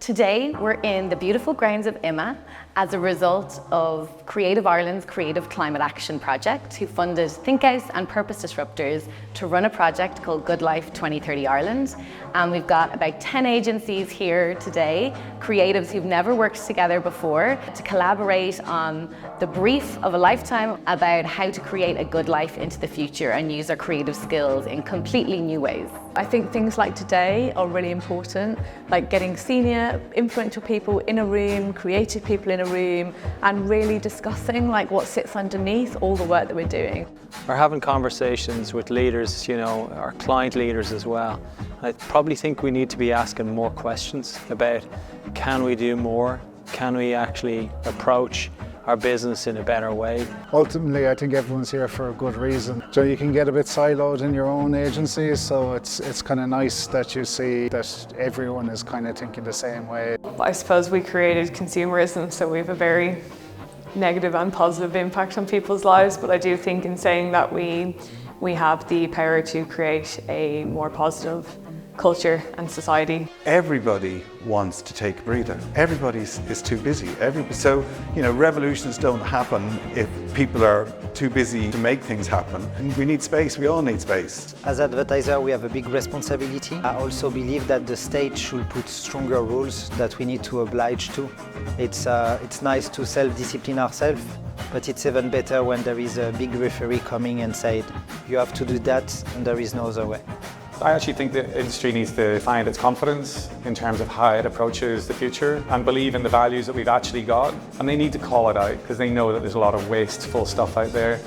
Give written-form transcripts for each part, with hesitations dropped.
Today, we're in the beautiful grounds of IMA as a result of Creative Ireland's Creative Climate Action Project, who funded THINKHOUSE and Purpose Disruptors to run a project called Good Life 2030 Ireland. And we've got about 10 agencies here today, creatives who've never worked together before, to collaborate on the brief of a lifetime about how to create a good life into the future and use our creative skills in completely new ways. I think things like today are really important, like getting senior, influential people in a room, creative people in a room, and really discussing like what sits underneath all the work that we're doing. We're having conversations with leaders, our client leaders as well. I probably think we need to be asking more questions about, can we do more? Can we actually approach our business in a better way? Ultimately, I think everyone's here for a good reason. So you can get a bit siloed in your own agency, so it's kind of nice that you see that everyone is kind of thinking the same way. I suppose we created consumerism, so we have a very negative and positive impact on people's lives, but I do think in saying that we have the power to create a more positive culture and society. Everybody wants to take a breather. Everybody is too busy. So, revolutions don't happen if people are too busy to make things happen. And we need space. We all need space. As advertisers, we have a big responsibility. I also believe that the state should put stronger rules that we need to oblige to. It's nice to self-discipline ourselves, but it's even better when there is a big referee coming and said, you have to do that and there is no other way. I actually think the industry needs to find its confidence in terms of how it approaches the future and believe in the values that we've actually got. And they need to call it out because they know that there's a lot of wasteful stuff out there.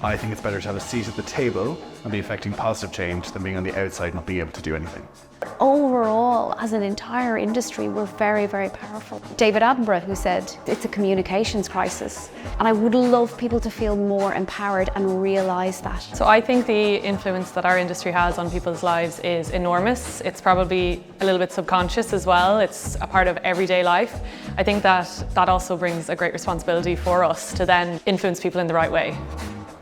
I think it's better to have a seat at the table and be affecting positive change than being on the outside not being able to do anything. Overall, as an entire industry, we're very, very powerful. David Attenborough, who said it's a communications crisis, and I would love people to feel more empowered and realise that. So I think the influence that our industry has on people's lives is enormous. It's probably a little bit subconscious as well. It's a part of everyday life. I think that also brings a great responsibility for us to then influence people in the right way.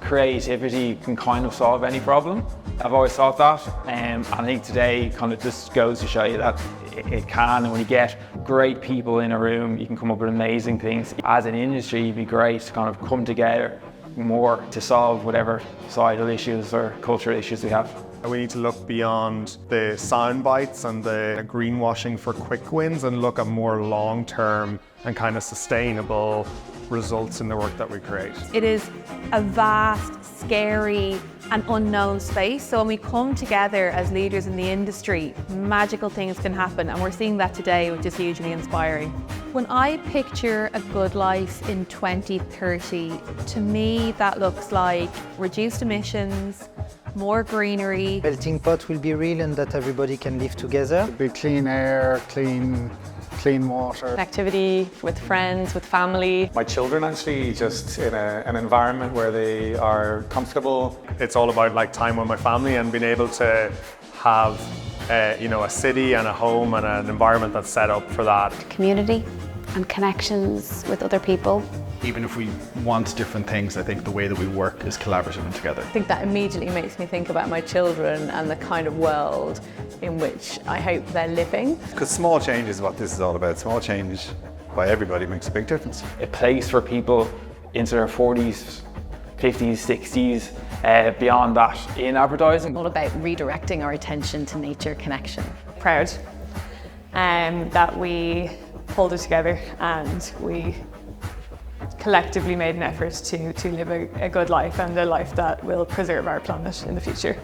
Creativity can kind of solve any problem. I've always thought that, and I think today kind of just goes to show you that it can, and when you get great people in a room, you can come up with amazing things. As an industry, it'd be great to kind of come together more to solve whatever societal issues or cultural issues we have. We need to look beyond the sound bites and the greenwashing for quick wins and look at more long-term and kind of sustainable results in the work that we create. It is a vast, scary and unknown space. So when we come together as leaders in the industry, magical things can happen, and we're seeing that today, which is hugely inspiring. When I picture a good life in 2030, to me that looks like reduced emissions, more greenery. Melting pot will be real and that everybody can live together. It'll be clean air, clean water. Activity with friends, with family. My children actually just in an environment where they are comfortable. It's all about time with my family and being able to have a city and a home and an environment that's set up for that. Community and connections with other people. Even if we want different things, I think the way that we work is collaborative and together. I think that immediately makes me think about my children and the kind of world in which I hope they're living. Because small change is what this is all about. Small change by everybody makes a big difference. A place for people into their 40s, 50s, 60s, beyond that in advertising. All about redirecting our attention to nature connection. Proud that we pulled it together and we collectively made an effort to live a good life and a life that will preserve our planet in the future.